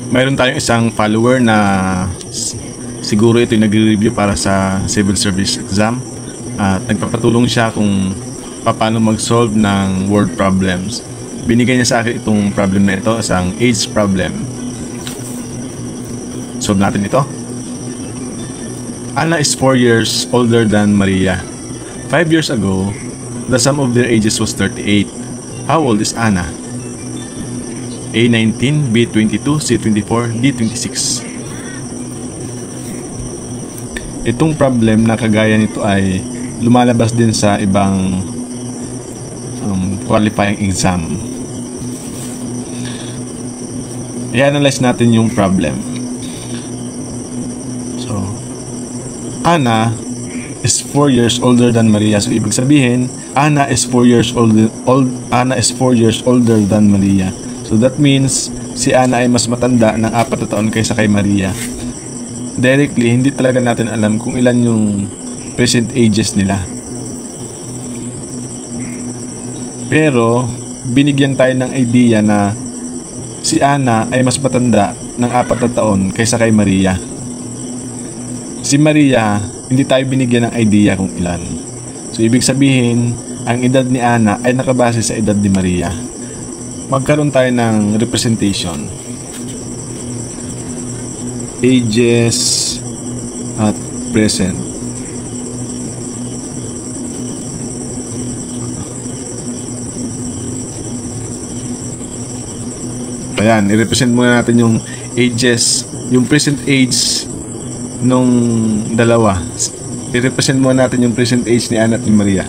Mayroon tayong isang follower na siguro ito yung nagre-review para sa civil service exam at nagpapatulong siya kung paano mag-solve ng word problems. Binigay niya sa akin itong problem na ito, isang age problem. Solve natin ito. Anna is 4 years older than Maria. 5 years ago, the sum of their ages was 38. How old is Anna? A 19, B 22, C 24, D 26. Itong problem na kagaya nito ay lumalabas din sa ibang qualifying exam. I-analyze natin yung problem. So, Anna is 4 years older than Maria. So, ibig sabihin, Anna is 4 years older than Maria. So, that means si Anna ay mas matanda ng 4 na taon kaysa kay Maria. Directly, hindi talaga natin alam kung ilan yung present ages nila. Pero, binigyan tayo ng idea na si Anna ay mas matanda ng 4 na taon kaysa kay Maria. Si Maria, hindi tayo binigyan ng idea kung ilan. So, ibig sabihin, ang edad ni Anna ay nakabase sa edad ni Maria. Magkaroon tayo ng representation. Ages at present. Ayan, i-represent muna natin yung ages, yung present age nung dalawa. I-represent muna natin yung present age ni Anna at ni Maria.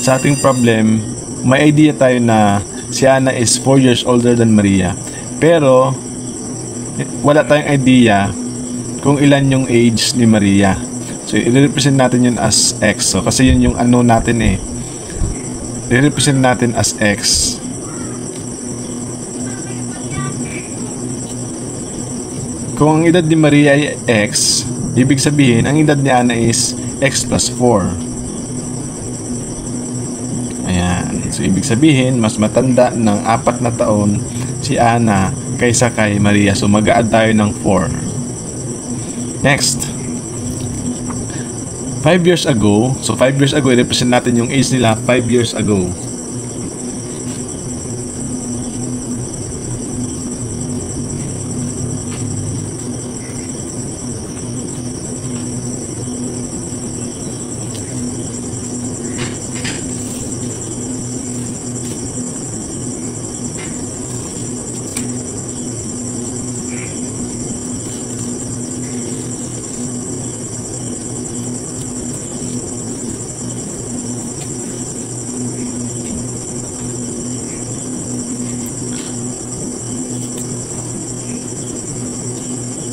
Sa ating problem, may idea tayo na si Anna is 4 years older than Maria. Pero, wala tayong idea kung ilan yung age ni Maria. So, i-represent natin yun as X. So, kasi yun yung ano natin eh. I-represent natin as X. Kung ang edad ni Maria ay X, ibig sabihin, ang edad ni Anna is X plus 4. Ayan. So, ibig sabihin, mas matanda ng 4 na taon si Anna kaysa kay Maria. So, mag-a-add tayo ng 4. Next. 5 years ago. So, 5 years ago, i-represent natin yung age nila 5 years ago.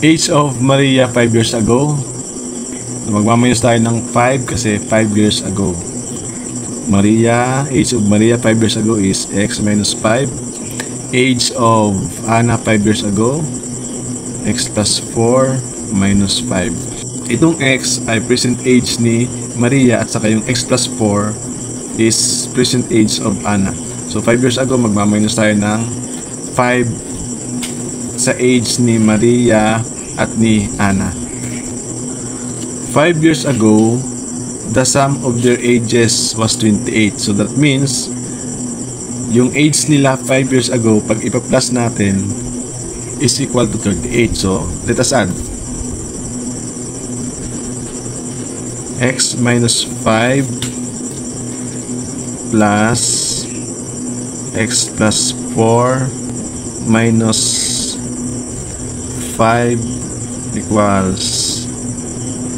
Age of Maria 5 years ago. Magmamayos tayo ng 5 kasi 5 years ago. Age of Maria 5 years ago is X minus 5. Age of Anna 5 years ago, X plus 4 minus 5. Itong X ay present age ni Maria at saka yung X plus 4 is present age of Anna. So 5 years ago, magmamayos tayo ng 5 sa age ni Maria at ni Anna. 5 years ago, the sum of their ages was 28. So that means, yung age nila 5 years ago, pag ipa-plus natin, is equal to 38. So, let us add. X minus 5 plus X plus 4 minus 5 equals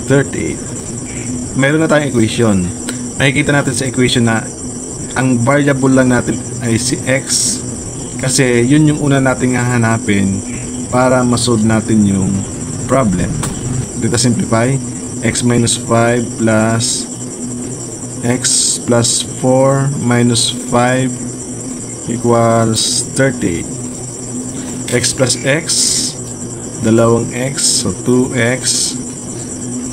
38. Mayroon na tayong equation. Makikita natin sa equation na ang variable lang natin ay si X kasi yun yung una nating hahanapin para masolve natin yung problem. Let us simplify. X minus 5 plus X plus 4 minus 5 equals 38. X plus X, dalawang X, so 2X.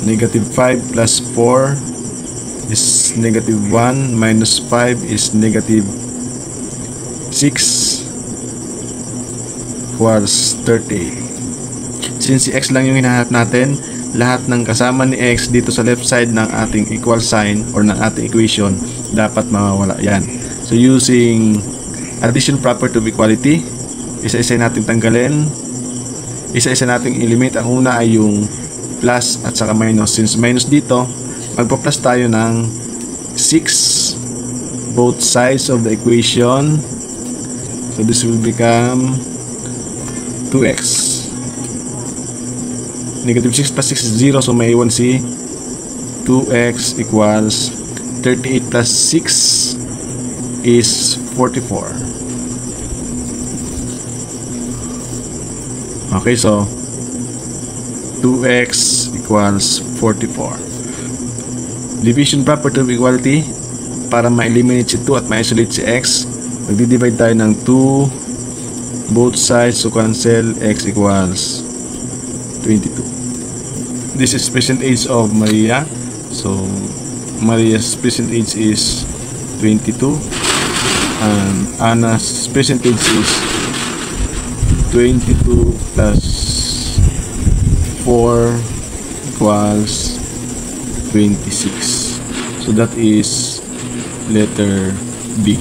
Negative 5 plus 4 is negative 1, minus 5 is negative 6. equals 38. Since si x lang yung hinahanap natin, lahat ng kasama ni x dito sa left side ng ating equal sign or ng ating equation dapat mawawala yan. So using addition property of equality, isa-isa natin tanggalin, isa-isa nating eliminate. Ang una ay yung plus at saka minus. Since minus dito, magpa-plus tayo ng 6 both sides of the equation. So this will become 2x. Negative 6 plus 6 is 0, so may iwan si 2x equals 38 plus 6 is 44. Okay, so 2x equals 44. Division property of equality, para ma-eliminate si 2 at ma-isolate si x, magdi-divide tayo ng 2 both sides, so cancel, x equals 22. This is present age of Maria, so Maria's present age is 22 and Anna's present age is 22 plus 4 equals 26. So that is letter B.